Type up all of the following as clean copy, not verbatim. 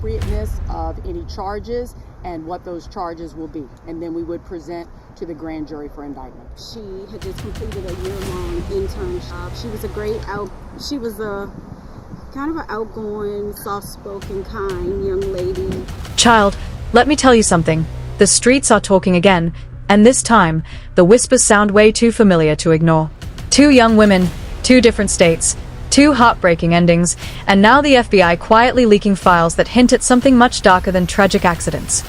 appropriateness of any charges and what those charges will be. And then we would present to the grand jury for indictment. She had just completed a year-long internship. She was a kind of an outgoing, soft-spoken, kind young lady. Child, let me tell you something. The streets are talking again, and this time, the whispers sound way too familiar to ignore. 2 young women, 2 different states, 2 heartbreaking endings, and now the FBI quietly leaking files that hint at something much darker than tragic accidents.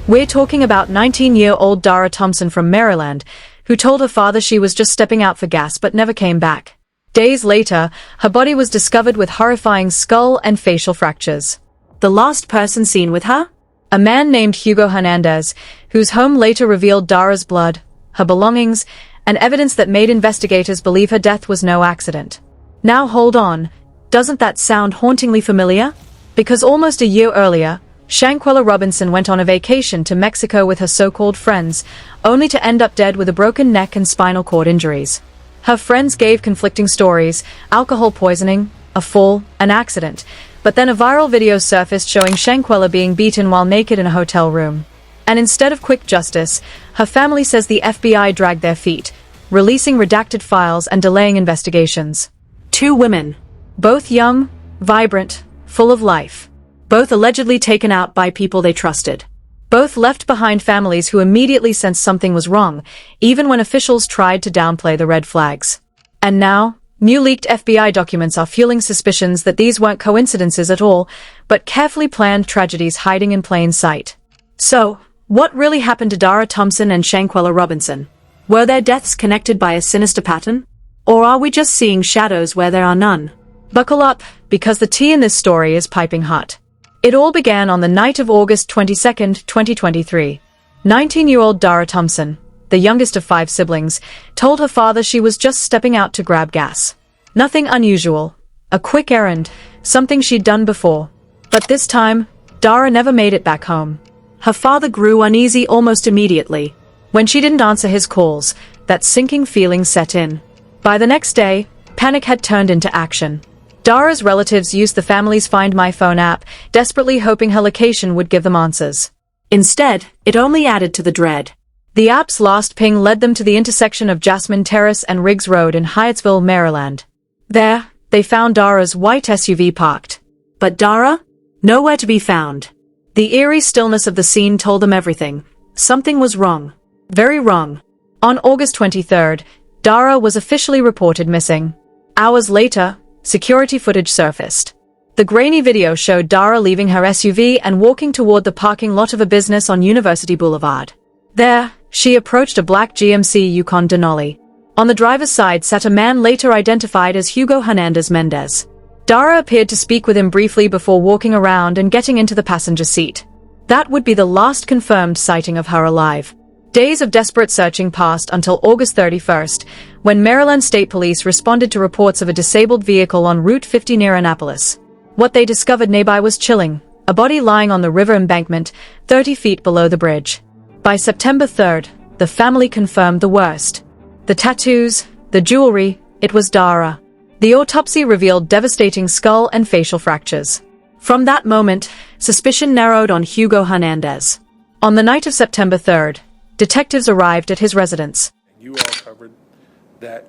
We're talking about 19-year-old Dara Thompson from Maryland, who told her father she was just stepping out for gas but never came back. Days later, her body was discovered with horrifying skull and facial fractures. The last person seen with her? A man named Hugo Hernandez, whose home later revealed Dara's blood, her belongings, and evidence that made investigators believe her death was no accident. Now hold on, doesn't that sound hauntingly familiar? Because almost a year earlier, Shanquella Robinson went on a vacation to Mexico with her so-called friends, only to end up dead with a broken neck and spinal cord injuries. Her friends gave conflicting stories: alcohol poisoning, a fall, an accident, but then a viral video surfaced showing Shanquella being beaten while naked in a hotel room. And instead of quick justice, her family says the FBI dragged their feet, releasing redacted files and delaying investigations. 2 women, both young, vibrant, full of life. Both allegedly taken out by people they trusted. Both left behind families who immediately sensed something was wrong, even when officials tried to downplay the red flags. And now, new leaked FBI documents are fueling suspicions that these weren't coincidences at all, but carefully planned tragedies hiding in plain sight. So, what really happened to Dara Thompson and Shanquella Robinson? Were their deaths connected by a sinister pattern? Or are we just seeing shadows where there are none? Buckle up, because the tea in this story is piping hot. It all began on the night of August 22, 2023. 19-year-old Dara Thompson, the youngest of 5 siblings, told her father she was just stepping out to grab gas. Nothing unusual. A quick errand, something she'd done before. But this time, Dara never made it back home. Her father grew uneasy almost immediately. When she didn't answer his calls, that sinking feeling set in. By the next day, panic had turned into action. Dara's relatives used the family's Find My Phone app, desperately hoping her location would give them answers. Instead, it only added to the dread. The app's last ping led them to the intersection of Jasmine Terrace and Riggs Road in Hyattsville, Maryland. There, they found Dara's white SUV parked. But Dara? Nowhere to be found. The eerie stillness of the scene told them everything. Something was wrong. Very wrong. On August 23rd, Dara was officially reported missing. Hours later, security footage surfaced. The grainy video showed Dara leaving her SUV and walking toward the parking lot of a business on University Boulevard. There, she approached a black GMC Yukon Denali. On the driver's side sat a man later identified as Hugo Hernandez. Dara appeared to speak with him briefly before walking around and getting into the passenger seat. That would be the last confirmed sighting of her alive. Days of desperate searching passed until August 31st, when Maryland State Police responded to reports of a disabled vehicle on Route 50 near Annapolis. What they discovered nearby was chilling: a body lying on the river embankment, 30 feet below the bridge. By September 3rd, the family confirmed the worst. The tattoos, the jewelry, it was Dara. The autopsy revealed devastating skull and facial fractures. From that moment, suspicion narrowed on Hugo Hernandez. On the night of September 3rd, detectives arrived at his residence. You all covered that,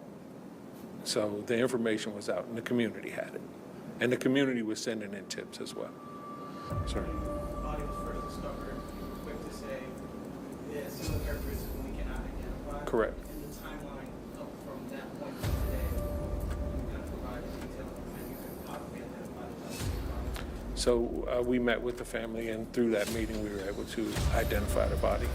so the information was out and the community had it. And the community was sending in tips as well. Sorry. The body was first discovered, quick to say, there's similar characteristics we cannot identify. Correct. And the timeline up from that point to today, you can provide detail and you can possibly identify the body. So we met with the family, and through that meeting we were able to identify the body.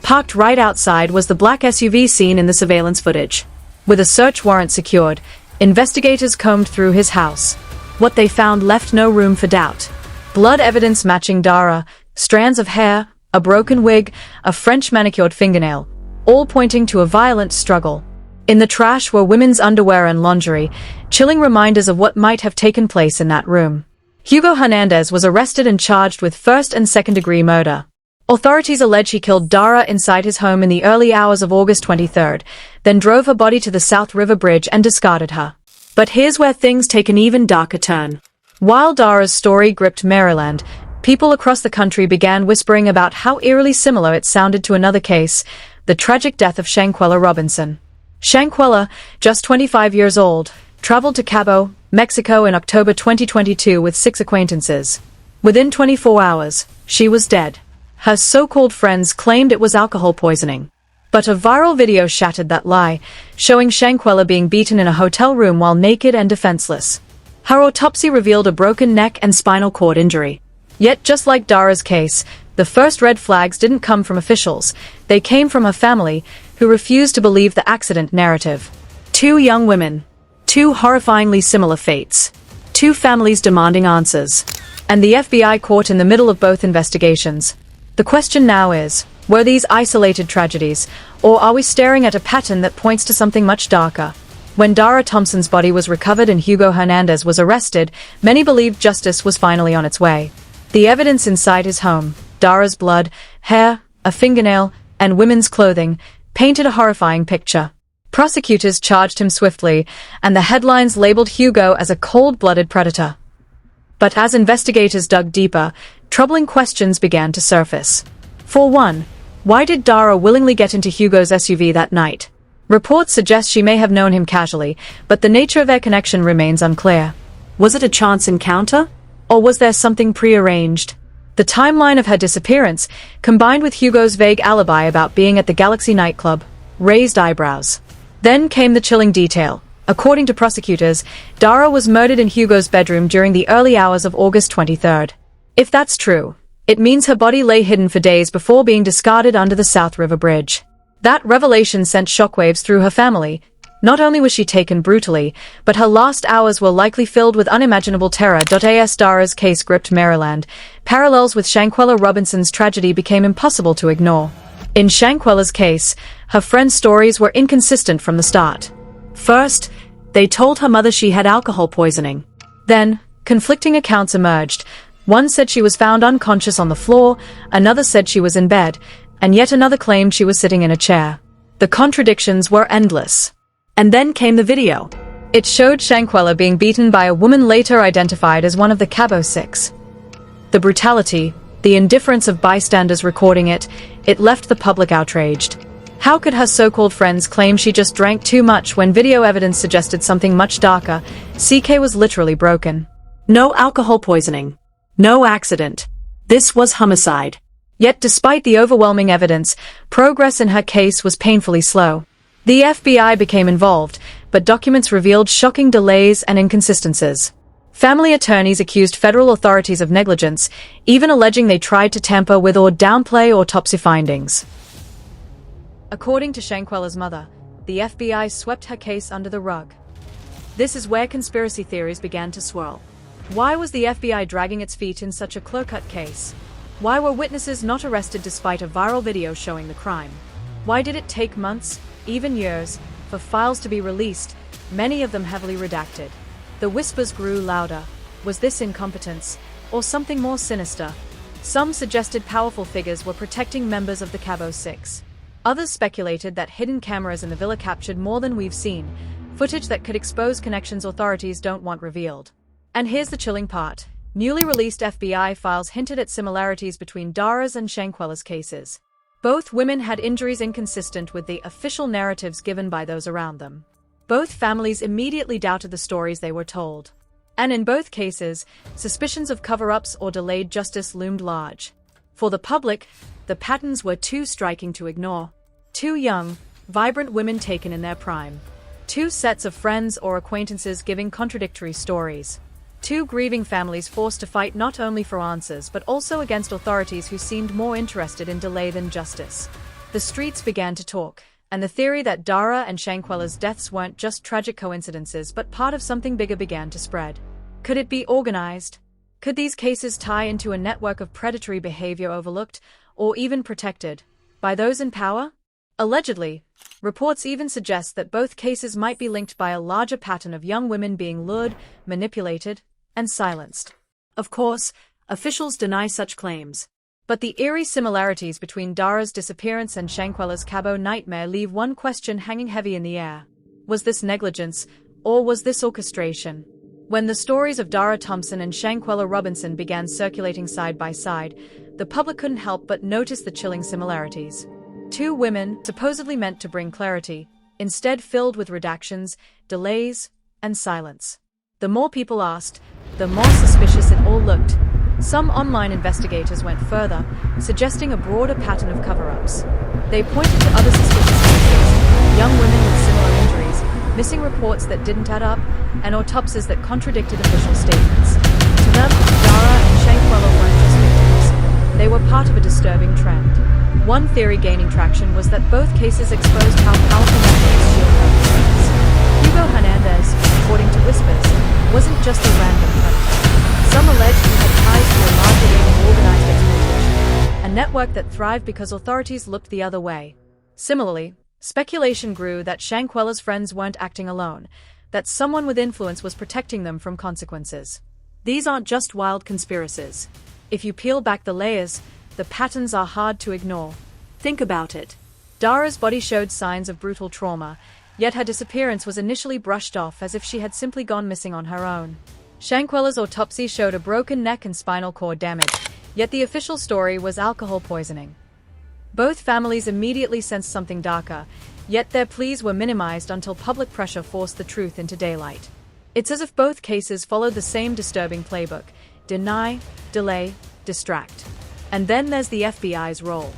Parked right outside was the black SUV seen in the surveillance footage. With a search warrant secured, investigators combed through his house. What they found left no room for doubt. Blood evidence matching Dara, strands of hair, a broken wig, a French manicured fingernail, all pointing to a violent struggle. In the trash were women's underwear and lingerie, chilling reminders of what might have taken place in that room. Hugo Hernandez was arrested and charged with first and second-degree murder. Authorities allege he killed Dara inside his home in the early hours of August 23rd, then drove her body to the South River Bridge and discarded her. But here's where things take an even darker turn. While Dara's story gripped Maryland, people across the country began whispering about how eerily similar it sounded to another case, the tragic death of Shanquella Robinson. Shanquella, just 25 years old, traveled to Cabo, Mexico in October 2022 with 6 acquaintances. Within 24 hours, she was dead. Her so-called friends claimed it was alcohol poisoning. But a viral video shattered that lie, showing Shanquella being beaten in a hotel room while naked and defenseless. Her autopsy revealed a broken neck and spinal cord injury. Yet just like Dara's case, the first red flags didn't come from officials. They came from her family, who refused to believe the accident narrative. 2 young women. 2 horrifyingly similar fates. 2 families demanding answers. And the FBI caught in the middle of both investigations. The question now is, were these isolated tragedies, or are we staring at a pattern that points to something much darker? When Dara Thompson's body was recovered and Hugo Hernandez was arrested, many believed justice was finally on its way. The evidence inside his home, Dara's blood, hair, a fingernail, and women's clothing, painted a horrifying picture. Prosecutors charged him swiftly, and the headlines labeled Hugo as a cold-blooded predator. But as investigators dug deeper, troubling questions began to surface. For one, why did Dara willingly get into Hugo's SUV that night? Reports suggest she may have known him casually, but the nature of their connection remains unclear. Was it a chance encounter? Or was there something prearranged? The timeline of her disappearance, combined with Hugo's vague alibi about being at the Galaxy nightclub, raised eyebrows. Then came the chilling detail. According to prosecutors, Dara was murdered in Hugo's bedroom during the early hours of August 23rd. If that's true, it means her body lay hidden for days before being discarded under the South River Bridge. That revelation sent shockwaves through her family. Not only was she taken brutally, but her last hours were likely filled with unimaginable terror. As Dara's case gripped Maryland, parallels with Shanquella Robinson's tragedy became impossible to ignore. In Shanquella's case, her friends' stories were inconsistent from the start. First, they told her mother she had alcohol poisoning. Then, conflicting accounts emerged. One said she was found unconscious on the floor, another said she was in bed, and yet another claimed she was sitting in a chair. The contradictions were endless. And then came the video. It showed Shanquella being beaten by a woman later identified as one of the Cabo 6. The brutality, the indifference of bystanders recording it, it left the public outraged. How could her so-called friends claim she just drank too much when video evidence suggested something much darker? CK was literally broken. No alcohol poisoning. No accident. This was homicide. Yet despite the overwhelming evidence, progress in her case was painfully slow. The FBI became involved, but documents revealed shocking delays and inconsistencies. Family attorneys accused federal authorities of negligence, even alleging they tried to tamper with or downplay autopsy findings. According to Shanquella's mother, the FBI swept her case under the rug. This is where conspiracy theories began to swirl. Why was the FBI dragging its feet in such a clear-cut case? Why were witnesses not arrested despite a viral video showing the crime? Why did it take months, even years, for files to be released, many of them heavily redacted? The whispers grew louder. Was this incompetence, or something more sinister? Some suggested powerful figures were protecting members of the Cabo 6. Others speculated that hidden cameras in the villa captured more than we've seen, footage that could expose connections authorities don't want revealed. And here's the chilling part. Newly released FBI files hinted at similarities between Dara's and Shanquella's cases. Both women had injuries inconsistent with the official narratives given by those around them. Both families immediately doubted the stories they were told. And in both cases, suspicions of cover-ups or delayed justice loomed large. For the public, the patterns were too striking to ignore. 2 young, vibrant women taken in their prime. 2 sets of friends or acquaintances giving contradictory stories. 2 grieving families forced to fight not only for answers but also against authorities who seemed more interested in delay than justice. The streets began to talk, and the theory that Dara and Shanquella's deaths weren't just tragic coincidences but part of something bigger began to spread. Could it be organized? Could these cases tie into a network of predatory behavior overlooked, or even protected, by those in power? Allegedly, reports even suggest that both cases might be linked by a larger pattern of young women being lured, manipulated, and silenced. Of course, officials deny such claims. But the eerie similarities between Dara's disappearance and Shanquella's Cabo nightmare leave one question hanging heavy in the air. Was this negligence, or was this orchestration? When the stories of Dara Thompson and Shanquella Robinson began circulating side by side, the public couldn't help but notice the chilling similarities. Two women, supposedly meant to bring clarity, instead filled with redactions, delays, and silence. The more people asked, the more suspicious it all looked. Some online investigators went further, suggesting a broader pattern of cover-ups. They pointed to other suspicious cases, young women with similar injuries, missing reports that didn't add up, and autopsies that contradicted official statements. To them, Dara and Shanquella weren't just victims. They were part of a disturbing trend. One theory gaining traction was that both cases exposed how powerful networks shield perpetrators. Hugo Hernandez, according to whispers, wasn't just a random predator. Some alleged he had ties to a larger wing of organized exploitation, a network that thrived because authorities looked the other way. Similarly, speculation grew that Shanquella's friends weren't acting alone, that someone with influence was protecting them from consequences. These aren't just wild conspiracies. If you peel back the layers, the patterns are hard to ignore. Think about it. Dara's body showed signs of brutal trauma, yet her disappearance was initially brushed off as if she had simply gone missing on her own. Shanquella's autopsy showed a broken neck and spinal cord damage, yet the official story was alcohol poisoning. Both families immediately sensed something darker, yet their pleas were minimized until public pressure forced the truth into daylight. It's as if both cases followed the same disturbing playbook: deny, delay, distract. And then there's the FBI's role.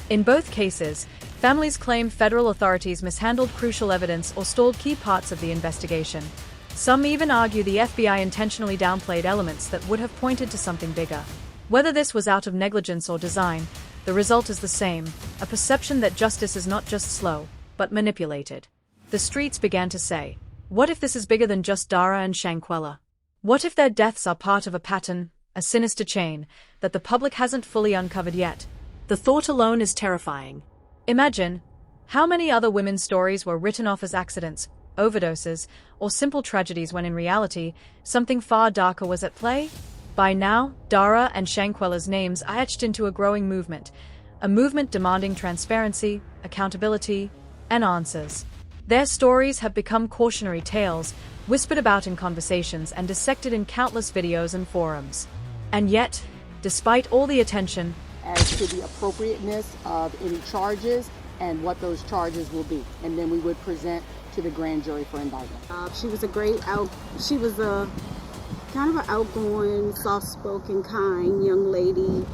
In both cases, families claim federal authorities mishandled crucial evidence or stalled key parts of the investigation. Some even argue the FBI intentionally downplayed elements that would have pointed to something bigger. Whether this was out of negligence or design, the result is the same: a perception that justice is not just slow, but manipulated. The streets began to say, what if this is bigger than just Dara and Shanquella? What if their deaths are part of a pattern, a sinister chain, that the public hasn't fully uncovered yet? The thought alone is terrifying. Imagine how many other women's stories were written off as accidents, overdoses, or simple tragedies when in reality, something far darker was at play? By now, Dara and Shanquella's names are etched into a growing movement, a movement demanding transparency, accountability, and answers. Their stories have become cautionary tales, whispered about in conversations and dissected in countless videos and forums. And yet, despite all the attention, as to the appropriateness of any charges and what those charges will be. And then we would present to the grand jury for indictment. She was she was a kind of an outgoing, soft-spoken, kind young lady.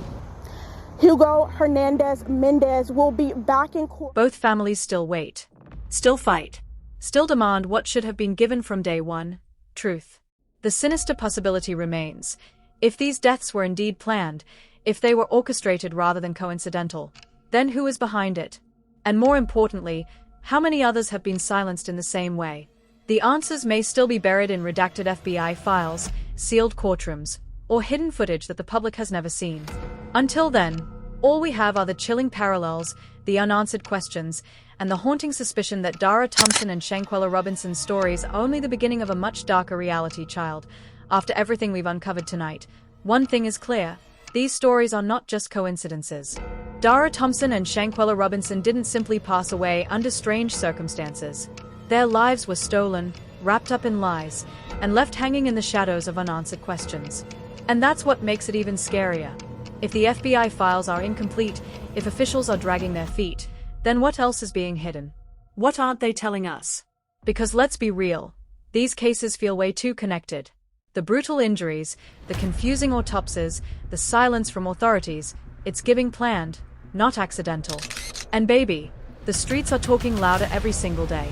Hugo Hernandez Mendez will be back in court. Both families still wait, still fight, still demand what should have been given from day one: truth. The sinister possibility remains. If these deaths were indeed planned, if they were orchestrated rather than coincidental, then who is behind it? And more importantly, how many others have been silenced in the same way? The answers may still be buried in redacted FBI files, sealed courtrooms, or hidden footage that the public has never seen. Until then, all we have are the chilling parallels, the unanswered questions, and the haunting suspicion that Dara Thompson and Shanquella Robinson's stories are only the beginning of a much darker reality. Child, after everything we've uncovered tonight, one thing is clear: these stories are not just coincidences. Dara Thompson and Shanquella Robinson didn't simply pass away under strange circumstances. Their lives were stolen, wrapped up in lies, and left hanging in the shadows of unanswered questions. And that's what makes it even scarier. If the FBI files are incomplete, if officials are dragging their feet, then what else is being hidden? What aren't they telling us? Because let's be real, these cases feel way too connected. The brutal injuries, the confusing autopsies, the silence from authorities, it's giving planned, not accidental. And baby, the streets are talking louder every single day.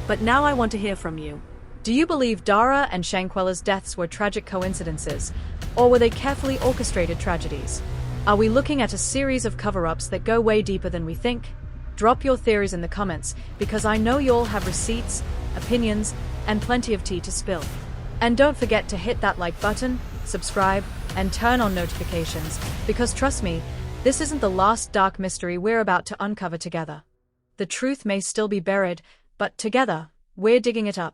But now I want to hear from you. Do you believe Dara and Shanquella's deaths were tragic coincidences, or were they carefully orchestrated tragedies? Are we looking at a series of cover-ups that go way deeper than we think? Drop your theories in the comments, because I know you all have receipts, opinions, and plenty of tea to spill. And don't forget to hit that like button, subscribe, and turn on notifications, because trust me, this isn't the last dark mystery we're about to uncover together. The truth may still be buried, but together, we're digging it up.